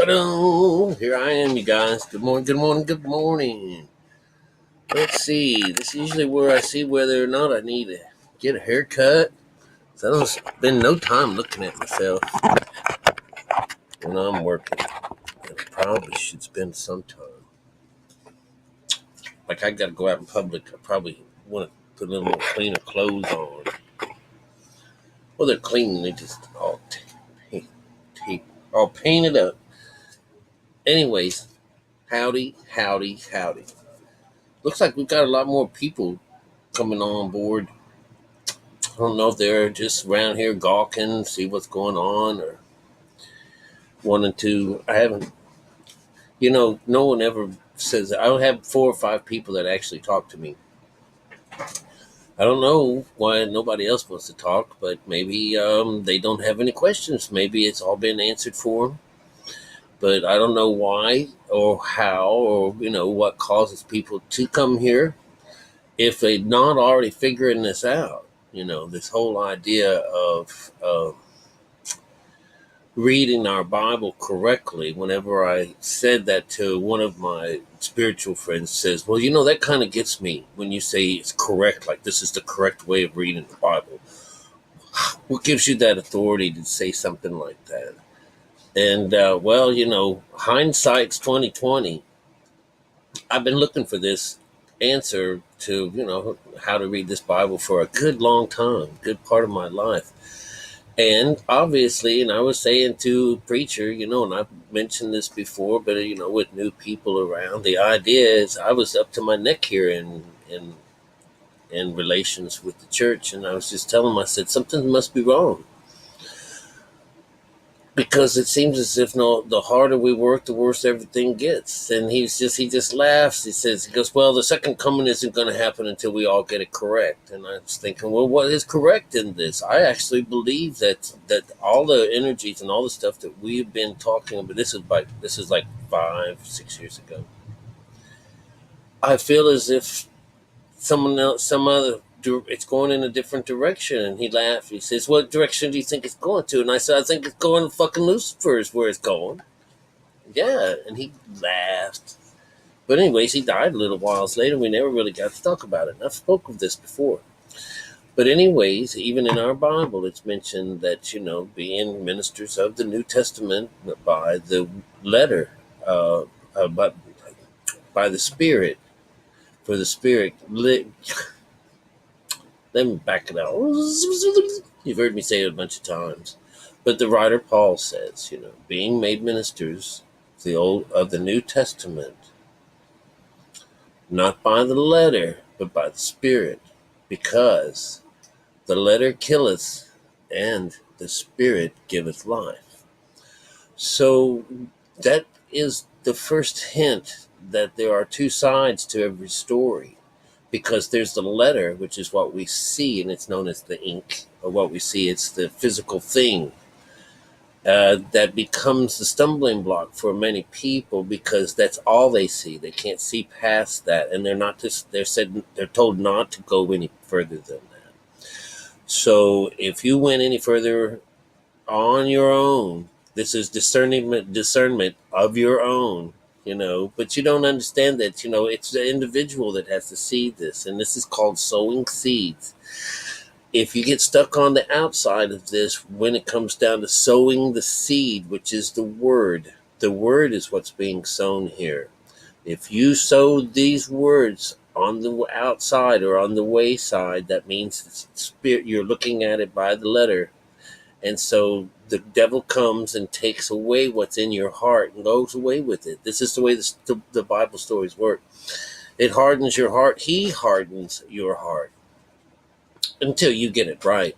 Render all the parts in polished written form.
Ta-da! Here I am, you guys. Good morning, good morning, good morning. Let's see. This is usually where I see whether or not I need to get a haircut. So I don't spend no time looking at myself when I'm working. I probably should spend some time. Like I got to go out in public. I probably want to put a little more cleaner clothes on. Well, they're clean. They just all painted up. Anyways, howdy, howdy, howdy. Looks like we've got a lot more people coming on board. I don't know if they're just around here gawking, see what's going on, or wanting to. I haven't, no one ever says. I don't have 4 or 5 people that actually talk to me. I don't know why nobody else wants to talk, but maybe they don't have any questions. Maybe it's all been answered for them. But I don't know why or how or, what causes people to come here if they're not already figuring this out. This whole idea of reading our Bible correctly. Whenever I said that to one of my spiritual friends, says, well, that kind of gets me when you say it's correct, like this is the correct way of reading the Bible. What gives you that authority to say something like that? And, hindsight's 2020. I've been looking for this answer to, how to read this Bible for a good long time, good part of my life. And obviously, and I was saying to preacher, and I've mentioned this before, but with new people around, the idea is I was up to my neck here in relations with the church, and I was just telling him, I said, something must be wrong. Because it seems as if the harder we work, the worse everything gets. And he just laughs. He goes, well, the second coming isn't going to happen until we all get it correct. And I was thinking, well, what is correct in this? I actually believe that all the energies and all the stuff that we've been talking about, this is like 5-6 years ago. I feel as if it's going in a different direction. And he laughed. He says, what direction do you think it's going to? And I said, I think it's going to fucking Lucifer is where it's going. Yeah. And he laughed. But anyways, he died a little while later. We never really got to talk about it. And I've spoken of this before. But anyways, even in our Bible, it's mentioned that, being ministers of the New Testament by the letter, by the Spirit, for the Spirit. Let me back it out. You've heard me say it a bunch of times. But the writer Paul says, being made ministers of the New Testament, not by the letter, but by the Spirit, because the letter killeth and the Spirit giveth life. So that is the first hint that there are 2 sides to every story. Because there's the letter, which is what we see, and it's known as the ink, or what we see, it's the physical thing that becomes the stumbling block for many people because that's all they see. They can't see past that, and they're told not to go any further than that. So if you went any further on your own, this is discernment of your own. But you don't understand that, it's the individual that has to see this. And this is called sowing seeds. If you get stuck on the outside of this, when it comes down to sowing the seed, which is the word is what's being sown here. If you sow these words on the outside or on the wayside, that means it's spirit, you're looking at it by the letter. And so the devil comes and takes away what's in your heart and goes away with it. This is the way the Bible stories work. It hardens your heart. He hardens your heart until you get it right.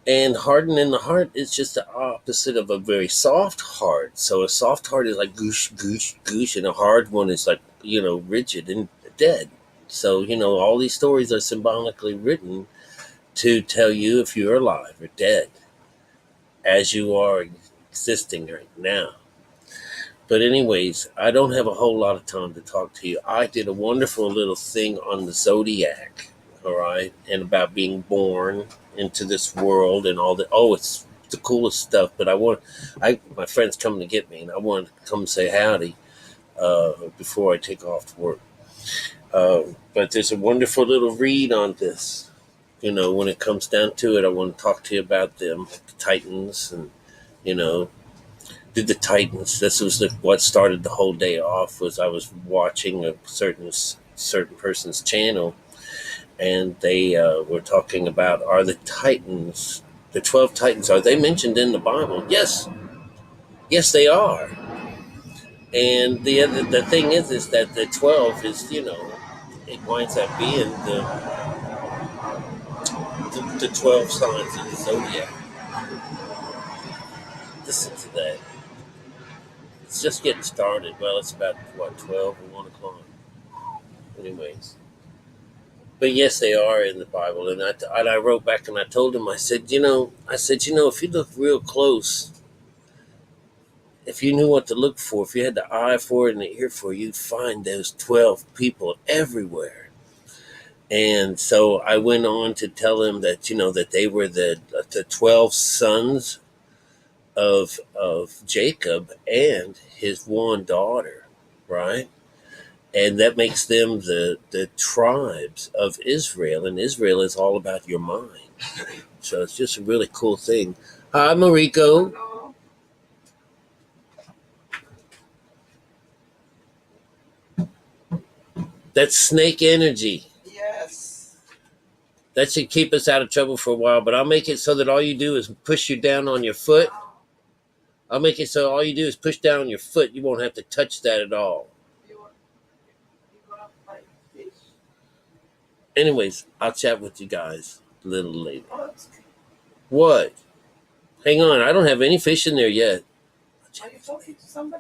And hardening the heart is just the opposite of a very soft heart. So a soft heart is like goosh, goosh, goosh, and a hard one is like, rigid and dead. So, all these stories are symbolically written to tell you if you're alive or dead, as you are existing right now. But anyways, I don't have a whole lot of time to talk to you. I did a wonderful little thing on the zodiac, all right, and about being born into this world and all that. Oh, it's the coolest stuff. But my friend's coming to get me, and I wanted to come say howdy before I take off to work. But there's a wonderful little read on this. When it comes down to it, I want to talk to you about them, the Titans, and you know, did the Titans. This was what started the whole day off. Was I was watching a certain person's channel, and they were talking about, are the Titans, the 12 Titans, are they mentioned in the Bible? Yes, they are. And the thing is that the 12 is, it winds up being the 12 signs of the zodiac. Listen to that. It's just getting started. Well, it's about, what, 12 or 1 o'clock? Anyways. But yes, they are in the Bible. And I wrote back and I told him, I said, if you look real close, if you knew what to look for, if you had the eye for it and the ear for it, you'd find those 12 people everywhere. And so I went on to tell him that, that they were the 12 sons of Jacob and his one daughter, right? And that makes them the tribes of Israel. And Israel is all about your mind. So it's just a really cool thing. Hi, Mariko. That's snake energy. Yes. That should keep us out of trouble for a while. But I'll make it so that all you do is push you down on your foot. I'll make it so all you do is push down on your foot. You won't have to touch that at all. Anyways, I'll chat with you guys a little later. What? Hang on, I don't have any fish in there yet. Are you talking to somebody?